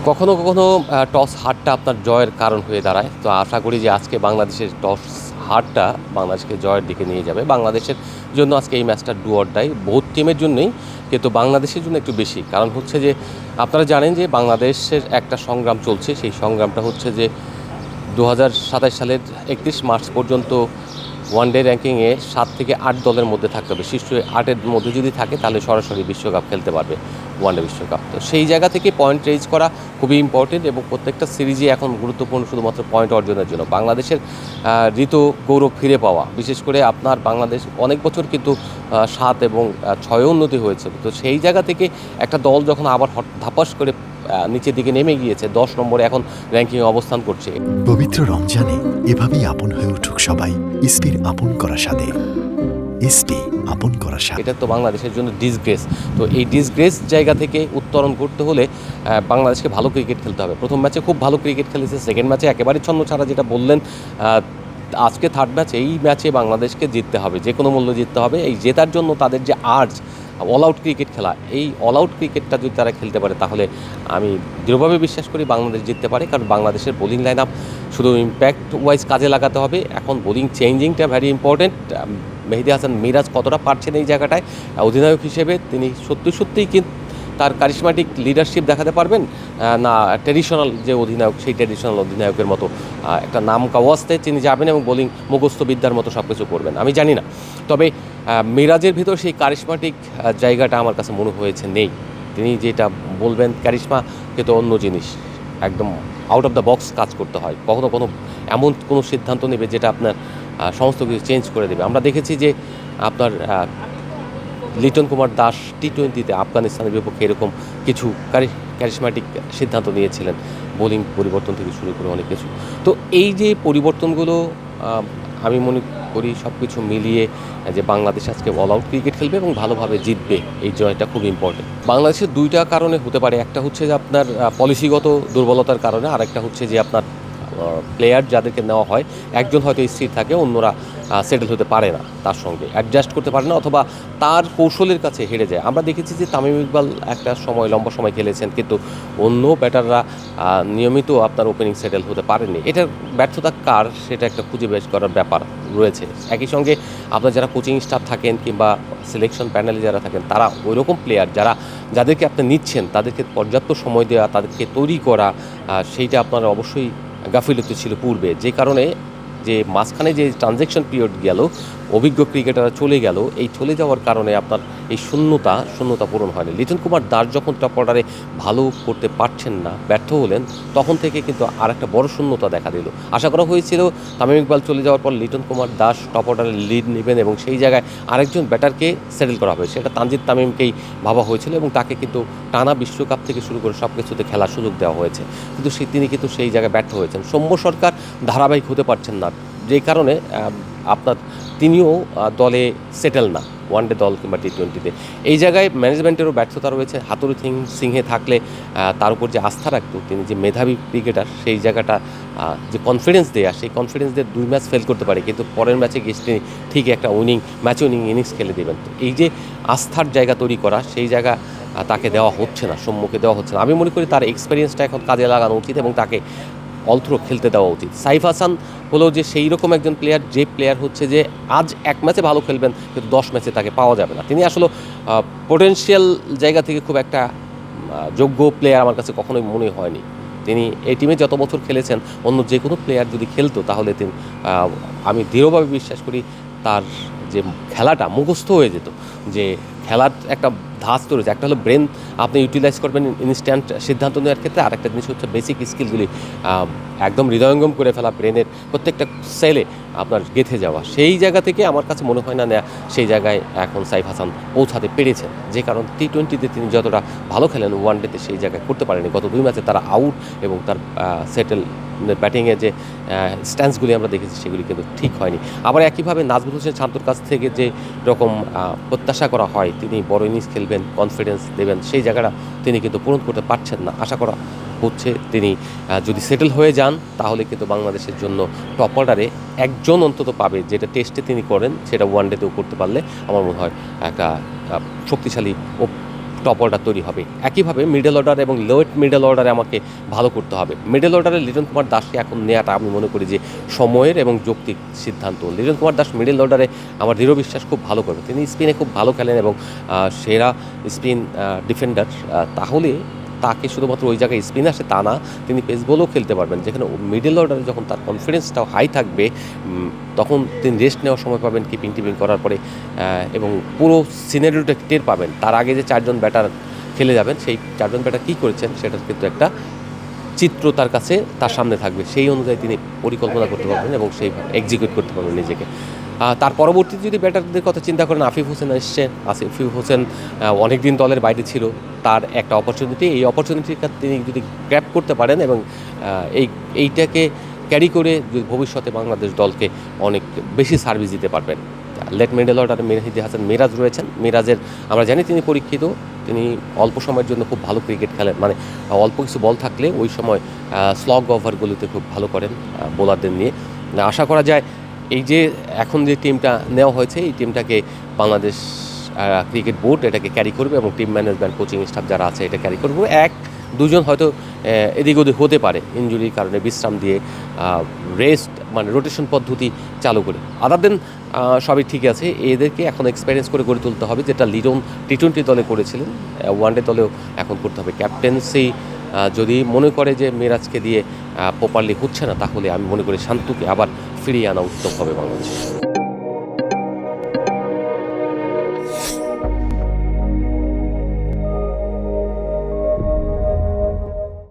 কখনো কখনো টস হারটা আপনার জয়ের কারণ হয়ে দাঁড়ায়। তো আশা করি যে আজকে বাংলাদেশের টস হারটা বাংলাদেশকে জয়ের দিকে নিয়ে যাবে। বাংলাদেশের জন্য আজকে এই ম্যাচটা ডু অর ডাই, বহুত টিমের জন্যই, কিন্তু বাংলাদেশের জন্য একটু বেশি। কারণ হচ্ছে যে আপনারা জানেন যে বাংলাদেশের একটা সংগ্রাম চলছে। সেই সংগ্রামটা হচ্ছে যে 2027 সালের 31 মার্চ পর্যন্ত ওয়ানডে র্যাঙ্কিংয়ে 7 থেকে 8 দলের মধ্যে থাকতে হবে। শীর্ষ 8-এর মধ্যে যদি থাকে তাহলে সরাসরি বিশ্বকাপ খেলতে পারবে, ওয়ানডে বিশ্বকাপ। তো সেই জায়গা থেকে পয়েন্ট রেজ করা খুবই ইম্পর্টেন্ট এবং প্রত্যেকটা সিরিজই এখন গুরুত্বপূর্ণ শুধুমাত্র পয়েন্ট অর্জনের জন্য। বাংলাদেশের ঋত গৌরব ফিরে পাওয়া, বিশেষ করে আপনার বাংলাদেশ অনেক বছর কিন্তু 7 এবং 6-এ উন্নতি হয়েছে। তো সেই জায়গা থেকে একটা দল যখন আবার ধাপাস করে নিচের দিকে নেমে গিয়েছে, 10 নম্বরে এখন র্যাঙ্কিংয়ে অবস্থান করছে। পবিত্র রমজানে এভাবেই আপন হয়ে উঠুক সবাই ইসপির আপন করা স্বাদে। ইসপি আপন করা স্বাদ। এটা তো বাংলাদেশের জন্য ডিসগ্রেস। তো এই ডিসগ্রেস জায়গা থেকে উত্তরণ করতে হলে বাংলাদেশকে ভালো ক্রিকেট খেলতে হবে। প্রথম ম্যাচে খুব ভালো ক্রিকেট খেলেছে, সেকেন্ড ম্যাচে একেবারে ছন্ন ছাড়া, যেটা বললেন। আজকে থার্ড ম্যাচ, এই ম্যাচে বাংলাদেশকে জিততে হবে, যে কোনো মূল্যে জিততে হবে। এই জেতার জন্য তাদের যে আর্জ, অল আউট ক্রিকেট খেলা, এই অল আউট ক্রিকেটটা যদি তারা খেলতে পারে তাহলে আমি দৃঢ়ভাবে বিশ্বাস করি বাংলাদেশ জিততে পারে। কারণ বাংলাদেশের বোলিং লাইন আপ শুধু ইম্প্যাক্ট ওয়াইজ কাজে লাগাতে হবে, এখন বোলিং চেঞ্জিংটা ভ্যারি ইম্পর্টেন্ট। মেহেদী হাসান মিরাজ কতটা পারছেন এই জায়গাটায় অধিনায়ক হিসেবে, তিনি সত্যিই কিন্তু তার কারিশমাটিক লিডারশিপ দেখাতে পারবেন, না ট্র্যাডিশনাল যে অধিনায়ক, সেই ট্র্যাডিশনাল অধিনায়কের মতো একটা নাম কাওয়াজতে তিনি যাবেন এবং বোলিং মুখস্থ বিদ্যার মতো সব কিছু করবেন, আমি জানি না। তবে মিরাজের ভিতর সেই কারিশমাটিক জায়গাটা আমার কাছে মনে হয়েছে নেই। তিনি যেটা বলবেন, কারিশমা কিন্তু অন্য জিনিস, একদম আউট অফ দ্য বক্স কাজ করতে হয়। কখনো এমন কোনো সিদ্ধান্ত নেবে যেটা আপনার সমস্ত কিছু চেঞ্জ করে দেবে। আমরা দেখেছি যে আপনার লিটন কুমার দাস টি-20-তে আফগানিস্তানের বিপক্ষে এরকম কিছু ক্যারিশমাটিক সিদ্ধান্ত নিয়েছিলেন, বোলিং পরিবর্তন থেকে শুরু করে অনেক কিছু। তো এই যে পরিবর্তনগুলো, আমি মনে করি সব কিছু মিলিয়ে যে বাংলাদেশ আজকে অল আউট ক্রিকেট খেলবে এবং ভালোভাবে জিতবে, এই জয়টা খুব ইম্পর্টেন্ট। বাংলাদেশের দুইটা কারণে হতে পারে, একটা হচ্ছে যে আপনার পলিসিগত দুর্বলতার কারণে, আর একটা হচ্ছে যে আপনার প্লেয়ার যাদেরকে নেওয়া হয়, একজন হয়তো স্থির থাকে, অন্যরা সেটেল হতে পারে না, তার সঙ্গে অ্যাডজাস্ট করতে পারে না, অথবা তার কৌশলের কাছে হেরে যায়। আমরা দেখেছি যে তামিম ইকবাল একটা সময়, লম্বা সময় খেলেছেন, কিন্তু অন্য ব্যাটাররা নিয়মিত আপনার ওপেনিং সেটেল হতে পারেনি। এটার ব্যর্থতা কার, সেটা একটা খুঁজে বের করার ব্যাপার রয়েছে। একই সঙ্গে আপনার যারা কোচিং স্টাফ থাকেন কিংবা সিলেকশন প্যানেলে যারা থাকেন, তারা ওই রকম প্লেয়ার যাদেরকে আপনি নিচ্ছেন, তাদেরকে পর্যাপ্ত সময় দেওয়া, তাদেরকে তৈরি করা, সেইটা আপনার অবশ্যই গাফিলতি ছিল পূর্বে। যে কারণে যে মাঝখানে যে ট্রানজ্যাকশন পিরিয়ড গেল, অভিজ্ঞ ক্রিকেটাররা চলে গেল, এই চলে যাওয়ার কারণে আপনার এই শূন্যতা পূরণ হয়নি। লিটন কুমার দাস যখন টপ অর্ডারে ভালো করতে পারছেন না, ব্যর্থ হলেন, তখন থেকে কিন্তু আর একটা বড় শূন্যতা দেখা দিল। আশা করা হয়েছিল তামিম ইকবাল চলে যাওয়ার পর লিটন কুমার দাস টপ অর্ডারে লিড নেবেন এবং সেই জায়গায় আরেকজন ব্যাটারকে সেটেল করা হবে, সেটা তানজিদ তামিমকেই ভাবা হয়েছিল এবং তাকে কিন্তু টানা বিশ্বকাপ থেকে শুরু করে সব কিছুতে খেলার সুযোগ দেওয়া হয়েছে। কিন্তু তিনি কিন্তু সেই জায়গায় ব্যর্থ হয়েছেন। সৌম্য সরকার ধারাবাহিক হতে পারছেন না, যে কারণে আপনার তিনিও দলে সেটেল না, ওয়ানডে দল কিংবা টি-20-তে। এই জায়গায় ম্যানেজমেন্টেরও ব্যর্থতা রয়েছে। হাতুরু সিংহে থাকলে তার উপর যে আস্থা রাখতো, তিনি যে মেধাবী ক্রিকেটার, সেই জায়গাটা যে কনফিডেন্স দেয়া, সেই কনফিডেন্স দিয়ে 2 ম্যাচ ফেল করতে পারে, কিন্তু পরের ম্যাচে গিয়ে তিনি ঠিক একটা ম্যাচ উইনিং ইনিংস খেলে দেবেন। তো এই যে আস্থার জায়গা তৈরি করা, সেই জায়গা তাকে দেওয়া হচ্ছে না, সম্মুখে দেওয়া হচ্ছে না। আমি মনে করি তার এক্সপিরিয়েন্সটা এখন কাজে লাগানো উচিত এবং তাকে অলথ্রো খেলতে দেওয়া উচিত। সাইফ হাসান হলো যে সেই রকম একজন প্লেয়ার, যে প্লেয়ার হচ্ছে যে আজ এক ম্যাচে ভালো খেলবেন, কিন্তু 10 ম্যাচে তাকে পাওয়া যাবে না। তিনি আসলে পোটেনশিয়াল জায়গা থেকে খুব একটা যোগ্য প্লেয়ার আমার কাছে কখনোই মনে হয়নি। তিনি এই টিমে যত বছর খেলেছেন, অন্য যে কোনো প্লেয়ার যদি খেলতো তাহলে তিনি, আমি দৃঢ়ভাবে বিশ্বাস করি, তার যে খেলাটা মুখস্থ হয়ে যেত। যে খেলার একটা ধাঁচ রয়েছে, একটা হলো ব্রেন আপনি ইউটিলাইজ করবেন ইনস্ট্যান্ট সিদ্ধান্ত নেওয়ার ক্ষেত্রে, আর একটা জিনিস হচ্ছে বেসিক স্কিলগুলি একদম হৃদয়ঙ্গম করে ফেলা, ব্রেনের প্রত্যেকটা সেলে আপনার গেঁথে যাওয়া। সেই জায়গা থেকে আমার কাছে মনে হয় না সেই জায়গায় এখন সাইফ হাসান পৌঁছাতে পেরেছেন। যে কারণ টি-20-তে তিনি যতটা ভালো খেলেন, ওয়ানডেতে সেই জায়গায় করতে পারেনি। গত 2 ম্যাচে তারা আউট এবং তার সেটেল ব্যাটিংয়ে যে স্ট্যান্সগুলি আমরা দেখেছি, সেগুলি কিন্তু ঠিক হয়নি। আবার একইভাবে নাজমুল হোসেন শান্তর কাছ থেকে যে রকম প্রত্যাশা করা হয়, তিনি বড় ইনিংস খেলবেন, কনফিডেন্স দেবেন, সেই জায়গাটা তিনি কিন্তু পূরণ করতে পারছেন না। আশা করা হচ্ছে তিনি যদি সেটেল হয়ে যান, তাহলে কিন্তু বাংলাদেশের জন্য টপ অর্ডারে একজন অন্তত পাবে, যেটা টেস্টে তিনি করেন, সেটা ওয়ানডেতেও করতে পারলে আমার মনে হয় একটা শক্তিশালী টপ অর্ডার তৈরি হবে। একইভাবে মিডল অর্ডার এবং লোয়েট মিডল অর্ডারে আমাকে ভালো করতে হবে। মিডল অর্ডারে লিটন কুমার দাসকে এখন নেওয়াটা আমি মনে করি যে সময়ের এবং যৌক্তিক সিদ্ধান্ত। লিটন কুমার দাস মিডল অর্ডারে আমার দৃঢ় বিশ্বাস খুব ভালো করবে। তিনি স্পিনে খুব ভালো খেলেন এবং সেরা স্পিন ডিফেন্ডার। তাহলে তাকে শুধুমাত্র ওই জায়গায় স্পিন আসে তা না, তিনি পেস বলও খেলতে পারবেন, যেখানে মিডল অর্ডারে যখন তার কনফিডেন্সটাও হাই থাকবে তখন তিনি রেস্ট নেওয়ার সময় পাবেন কিপিং টিপিং করার পরে, এবং পুরো সিনারিওটা টের পাবেন। তার আগে যে 4 জন ব্যাটার খেলে যাবেন, সেই 4 জন ব্যাটার কী করেছেন সেটার কিন্তু একটা চিত্র তার কাছে তার সামনে থাকবে। সেই অনুযায়ী তিনি পরিকল্পনা করতে পারবেন এবং সেইভাবে এক্সিকিউট করতে পারবেন নিজেকে। তার পরবর্তী যদি ব্যাটারদের কথা চিন্তা করেন, আফিফ হোসেন এসছেন। আফিফ হোসেন অনেক দিন দলের বাইরে ছিল, তার একটা অপরচুনিটি, এই অপরচুনিটিটা তিনি যদি গ্র্যাব করতে পারেন এবং এইটাকে ক্যারি করে ভবিষ্যতে বাংলাদেশ দলকে অনেক বেশি সার্ভিস দিতে পারবেন। লেট মিডল অর্ডারে মেহেদী হাসান মিরাজ রয়েছেন। মিরাজের আমরা জানি তিনি পরীক্ষিত, তিনি অল্প সময়ের জন্য খুব ভালো ক্রিকেট খেলেন, মানে অল্প কিছু বল থাকলে ওই সময় স্লগ ওভারগুলোতে খুব ভালো করেন বোলারদের নিয়ে। আশা করা যায় এই যে এখন যে টিমটা নেওয়া হয়েছে, এই টিমটাকে বাংলাদেশ ক্রিকেট বোর্ড এটাকে ক্যারি করবে এবং টিম ম্যানেজমেন্ট কোচিং স্টাফ যারা আছে এটা ক্যারি করবে। 1-2 জন হয়তো এদিক ওদিক হতে পারে ইনজুরির কারণে, বিশ্রাম দিয়ে রেস্ট মানে রোটেশন পদ্ধতি চালু করে। আদার দেন সবই ঠিক আছে। এদেরকে এখন এক্সপেরিয়েন্স করে গড়ে তুলতে হবে, যেটা লিটন টি-20 দলে করেছিলেন, ওয়ানডে দলেও এখন করতে হবে। ক্যাপ্টেন্সি যদি মনে করে যে মিরাজকে দিয়ে প্রপারলি হচ্ছে না, তাহলে আমি মনে করি শান্তুকে আবার ফিরিয়ে আনা উত্তম হবে বাংলাদেশ।